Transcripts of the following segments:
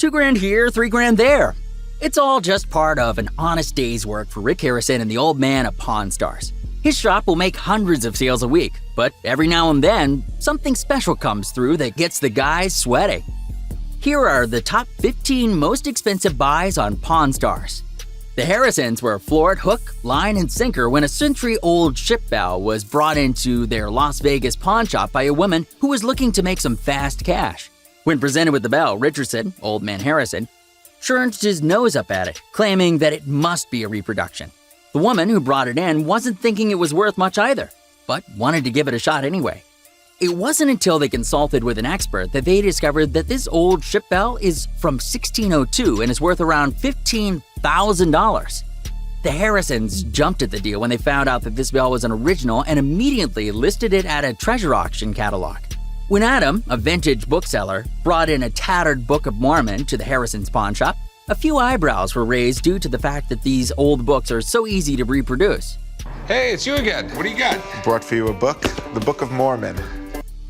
2 grand here, 3 grand there. It's all just part of an honest day's work for Rick Harrison and the old man of Pawn Stars. His shop will make hundreds of sales a week, but every now and then, something special comes through that gets the guys sweating. Here are the top 15 most expensive buys on Pawn Stars. The Harrisons were floored hook, line, and sinker when a century-old ship bow was brought into their Las Vegas pawn shop by a woman who was looking to make some fast cash. When presented with the bell, Richardson, old man Harrison, turned his nose up at it, claiming that it must be a reproduction. The woman who brought it in wasn't thinking it was worth much either, but wanted to give it a shot anyway. It wasn't until they consulted with an expert that they discovered that this old ship bell is from 1602 and is worth around $15,000. The Harrisons jumped at the deal when they found out that this bell was an original and immediately listed it at a treasure auction catalog. When Adam, a vintage bookseller, brought in a tattered Book of Mormon to the Harrisons' pawn shop, a few eyebrows were raised due to the fact that these old books are so easy to reproduce. Hey, it's you again. What do you got? Brought for you a book, the Book of Mormon.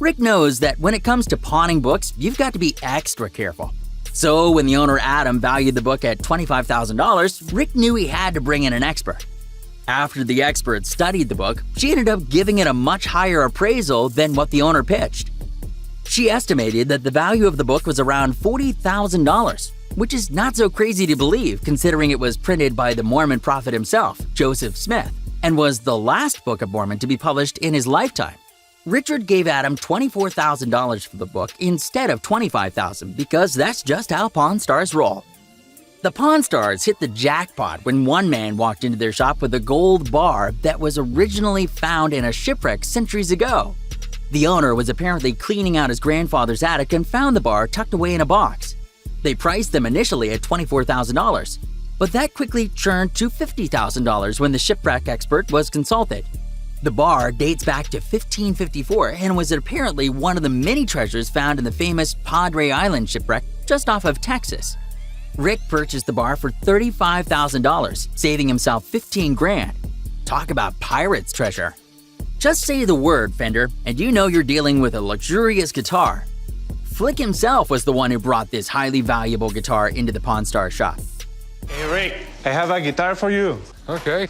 Rick knows that when it comes to pawning books, you've got to be extra careful. So when the owner Adam valued the book at $25,000, Rick knew he had to bring in an expert. After the expert studied the book, she ended up giving it a much higher appraisal than what the owner pitched. She estimated that the value of the book was around $40,000, which is not so crazy to believe considering it was printed by the Mormon prophet himself, Joseph Smith, and was the last Book of Mormon to be published in his lifetime. Richard gave Adam $24,000 for the book instead of $25,000 because that's just how Pawn Stars roll. The Pawn Stars hit the jackpot when one man walked into their shop with a gold bar that was originally found in a shipwreck centuries ago. The owner was apparently cleaning out his grandfather's attic and found the bar tucked away in a box. They priced them initially at $24,000, but that quickly churned to $50,000 when the shipwreck expert was consulted. The bar dates back to 1554 and was apparently one of the many treasures found in the famous Padre Island shipwreck just off of Texas. Rick purchased the bar for $35,000, saving himself $15 grand. Talk about pirate's treasure. Just say the word, Fender, and you know you're dealing with a luxurious guitar. Flick himself was the one who brought this highly valuable guitar into the Pawn Stars shop. Hey, Rick, I have a guitar for you. Okay.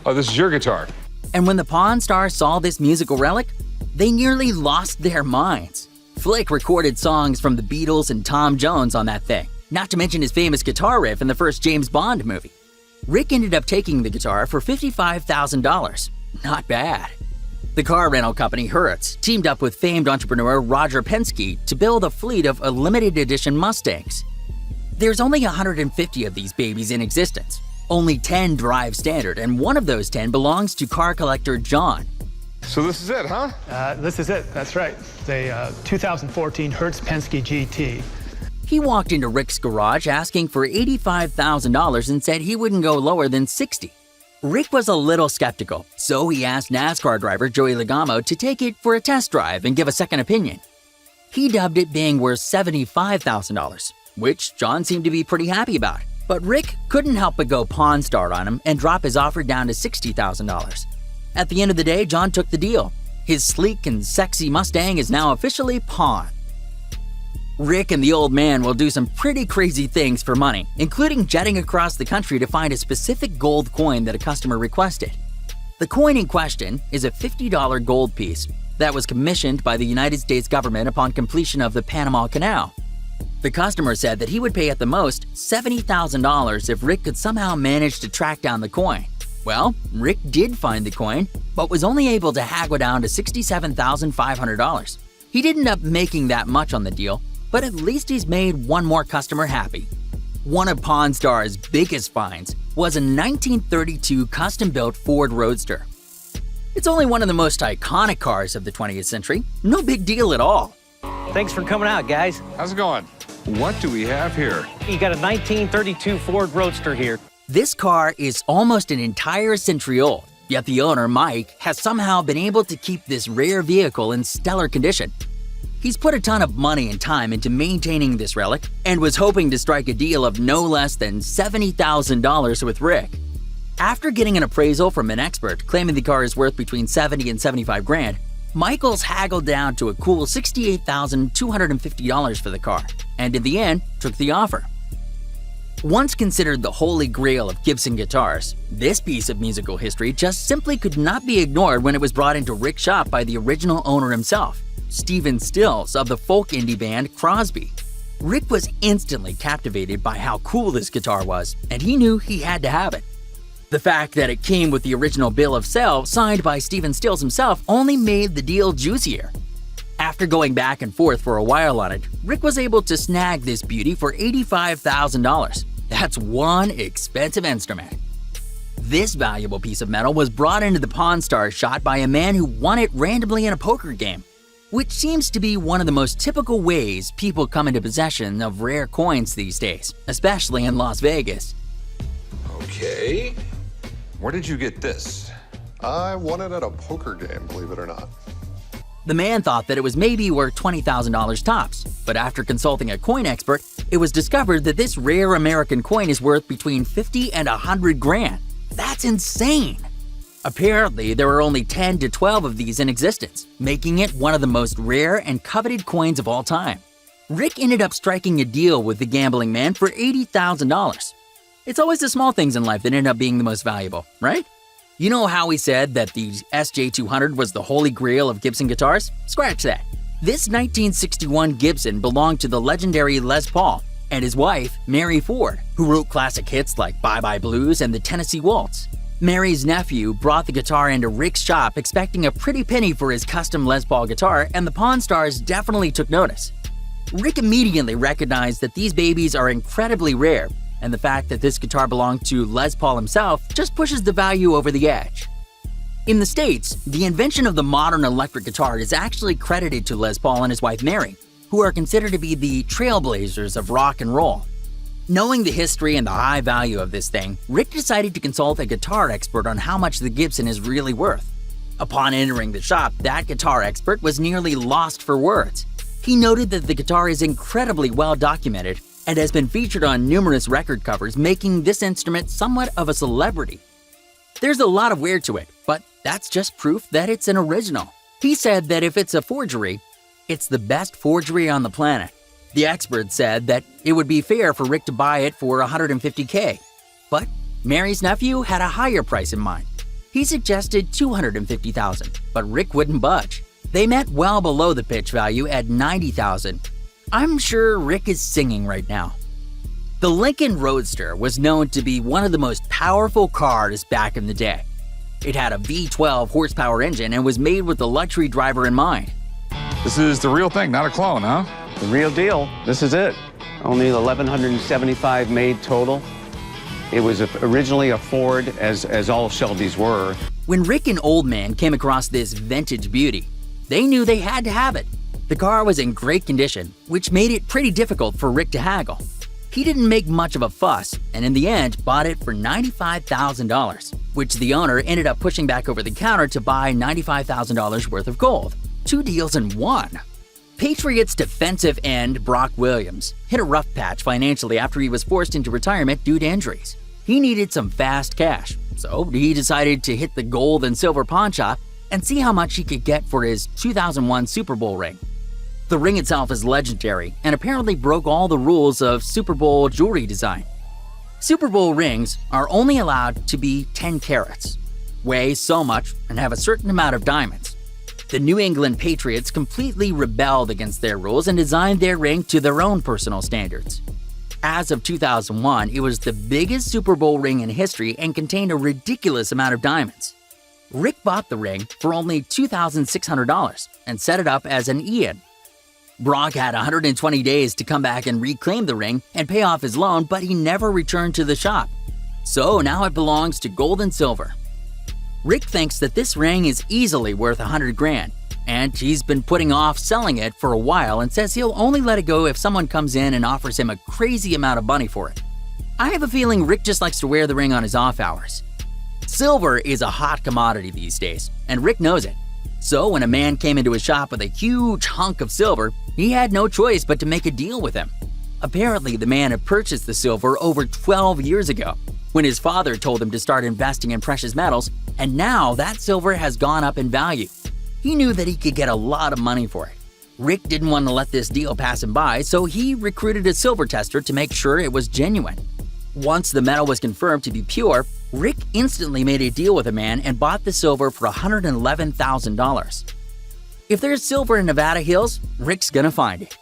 Oh, this is your guitar. And when the Pawn Stars saw this musical relic, they nearly lost their minds. Flick recorded songs from the Beatles and Tom Jones on that thing, not to mention his famous guitar riff in the first James Bond movie. Rick ended up taking the guitar for $55,000. Not bad. The car rental company Hertz teamed up with famed entrepreneur Roger Penske to build a fleet of limited edition Mustangs. There's only 150 of these babies in existence. Only 10 drive standard, and one of those 10 belongs to car collector John. So this is it, huh? This is it, that's right. The 2014 Hertz Penske GT. He walked into Rick's garage asking for $85,000 and said he wouldn't go lower than $60,000. Rick was a little skeptical, so he asked NASCAR driver Joey Logano to take it for a test drive and give a second opinion. He dubbed it being worth $75,000, which John seemed to be pretty happy about. But Rick couldn't help but go Pawn Star on him and drop his offer down to $60,000. At the end of the day, John took the deal. His sleek and sexy Mustang is now officially pawned. Rick and the old man will do some pretty crazy things for money, including jetting across the country to find a specific gold coin that a customer requested. The coin in question is a $50 gold piece that was commissioned by the United States government upon completion of the Panama Canal. The customer said that he would pay at the most $70,000 if Rick could somehow manage to track down the coin. Well, Rick did find the coin, but was only able to haggle down to $67,500. He didn't end up making that much on the deal, but at least he's made one more customer happy. One of Pawn Star's biggest finds was a 1932 custom-built Ford Roadster. It's only one of the most iconic cars of the 20th century. No big deal at all. Thanks for coming out, guys. How's it going? What do we have here? You got a 1932 Ford Roadster here. This car is almost an entire century old, yet the owner, Mike, has somehow been able to keep this rare vehicle in stellar condition. He's put a ton of money and time into maintaining this relic and was hoping to strike a deal of no less than $70,000 with Rick. After getting an appraisal from an expert claiming the car is worth between $70 and $75 grand, Michaels haggled down to a cool $68,250 for the car, and in the end, took the offer. Once considered the holy grail of Gibson guitars, this piece of musical history just simply could not be ignored when it was brought into Rick's shop by the original owner himself, Stephen Stills of the folk indie band Crosby. Rick was instantly captivated by how cool this guitar was, and he knew he had to have it. The fact that it came with the original bill of sale signed by Stephen Stills himself only made the deal juicier. After going back and forth for a while on it, Rick was able to snag this beauty for $85,000. That's one expensive instrument. This valuable piece of metal was brought into the Pawn Stars shot by a man who won it randomly in a poker game, which seems to be one of the most typical ways people come into possession of rare coins these days, especially in Las Vegas. Okay. Where did you get this? I won it at a poker game, believe it or not. The man thought that it was maybe worth $20,000 tops, but after consulting a coin expert, it was discovered that this rare American coin is worth between 50 and 100 grand. That's insane! Apparently, there are only 10 to 12 of these in existence, making it one of the most rare and coveted coins of all time. Rick ended up striking a deal with the gambling man for $80,000. It's always the small things in life that end up being the most valuable, right? You know how we said that the SJ200 was the holy grail of Gibson guitars? Scratch that. This 1961 Gibson belonged to the legendary Les Paul and his wife, Mary Ford, who wrote classic hits like Bye Bye Blues and the Tennessee Waltz. Mary's nephew brought the guitar into Rick's shop expecting a pretty penny for his custom Les Paul guitar, and the Pawn Stars definitely took notice. Rick immediately recognized that these babies are incredibly rare, and the fact that this guitar belonged to Les Paul himself just pushes the value over the edge. In the States, the invention of the modern electric guitar is actually credited to Les Paul and his wife Mary, who are considered to be the trailblazers of rock and roll. Knowing the history and the high value of this thing, Rick decided to consult a guitar expert on how much the Gibson is really worth. Upon entering the shop, that guitar expert was nearly lost for words. He noted that the guitar is incredibly well documented and has been featured on numerous record covers, making this instrument somewhat of a celebrity. There's a lot of wear to it, but that's just proof that it's an original. He said that if it's a forgery, it's the best forgery on the planet. The expert said that it would be fair for Rick to buy it for $150K, but Mary's nephew had a higher price in mind. He suggested $250,000, but Rick wouldn't budge. They met well below the pitch value at $90,000. I'm sure Rick is singing right now. The Lincoln Roadster was known to be one of the most powerful cars back in the day. It had a V12 horsepower engine and was made with the luxury driver in mind. This is the real thing, not a clone, huh? The real deal. This is it. Only 1,175 made total. It was originally a Ford, as all Shelbys were. When Rick and Old Man came across this vintage beauty, they knew they had to have it. The car was in great condition, which made it pretty difficult for Rick to haggle. He didn't make much of a fuss, and in the end bought it for $95,000, which the owner ended up pushing back over the counter to buy $95,000 worth of gold. 2 deals in one. Patriots defensive end Brock Williams hit a rough patch financially after he was forced into retirement due to injuries. He needed some fast cash, so he decided to hit the gold and silver pawn shop and see how much he could get for his 2001 Super Bowl ring. The ring itself is legendary and apparently broke all the rules of Super Bowl jewelry design. Super Bowl rings are only allowed to be 10 carats, weigh so much, and have a certain amount of diamonds. The New England Patriots completely rebelled against their rules and designed their ring to their own personal standards. As of 2001, it was the biggest Super Bowl ring in history and contained a ridiculous amount of diamonds. Rick bought the ring for only $2,600 and set it up as an Ian. Brock had 120 days to come back and reclaim the ring and pay off his loan, but he never returned to the shop. So now it belongs to gold and silver. Rick thinks that this ring is easily worth $100 grand, and he's been putting off selling it for a while and says he'll only let it go if someone comes in and offers him a crazy amount of money for it. I have a feeling Rick just likes to wear the ring on his off hours. Silver is a hot commodity these days, and Rick knows it. So when a man came into his shop with a huge hunk of silver, he had no choice but to make a deal with him. Apparently, the man had purchased the silver over 12 years ago, when his father told him to start investing in precious metals, and now that silver has gone up in value. He knew that he could get a lot of money for it. Rick didn't want to let this deal pass him by, so he recruited a silver tester to make sure it was genuine. Once the metal was confirmed to be pure, Rick instantly made a deal with a man and bought the silver for $111,000. If there's silver in Nevada hills, Rick's gonna find it.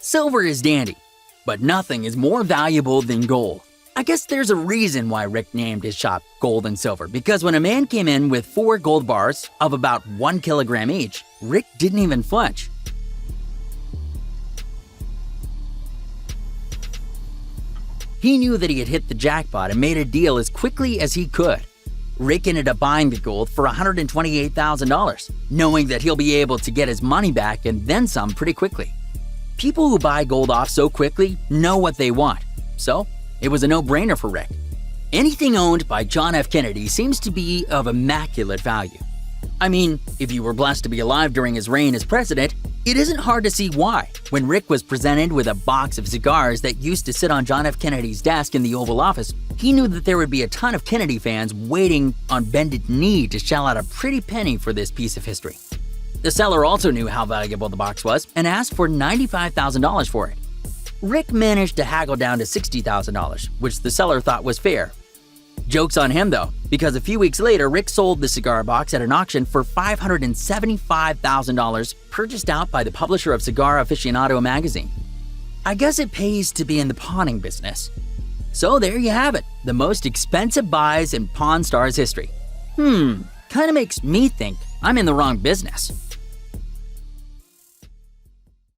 Silver is dandy, but nothing is more valuable than gold. I guess there's a reason why Rick named his shop Gold and Silver, because when a man came in with 4 gold bars of about 1 kilogram each, Rick didn't even flinch. He knew that he had hit the jackpot and made a deal as quickly as he could. Rick ended up buying the gold for $128,000, knowing that he'll be able to get his money back and then some pretty quickly. People who buy gold off so quickly know what they want, so it was a no-brainer for Rick. Anything owned by John F. Kennedy seems to be of immaculate value. I mean, if you were blessed to be alive during his reign as president, it isn't hard to see why. When Rick was presented with a box of cigars that used to sit on John F. Kennedy's desk in the Oval Office, he knew that there would be a ton of Kennedy fans waiting on bended knee to shell out a pretty penny for this piece of history. The seller also knew how valuable the box was and asked for $95,000 for it. Rick managed to haggle down to $60,000, which the seller thought was fair. Joke's on him though, because a few weeks later, Rick sold the cigar box at an auction for $575,000, purchased out by the publisher of Cigar Aficionado magazine. I guess it pays to be in the pawning business. So there you have it, the most expensive buys in Pawn Stars history. Kinda makes me think I'm in the wrong business.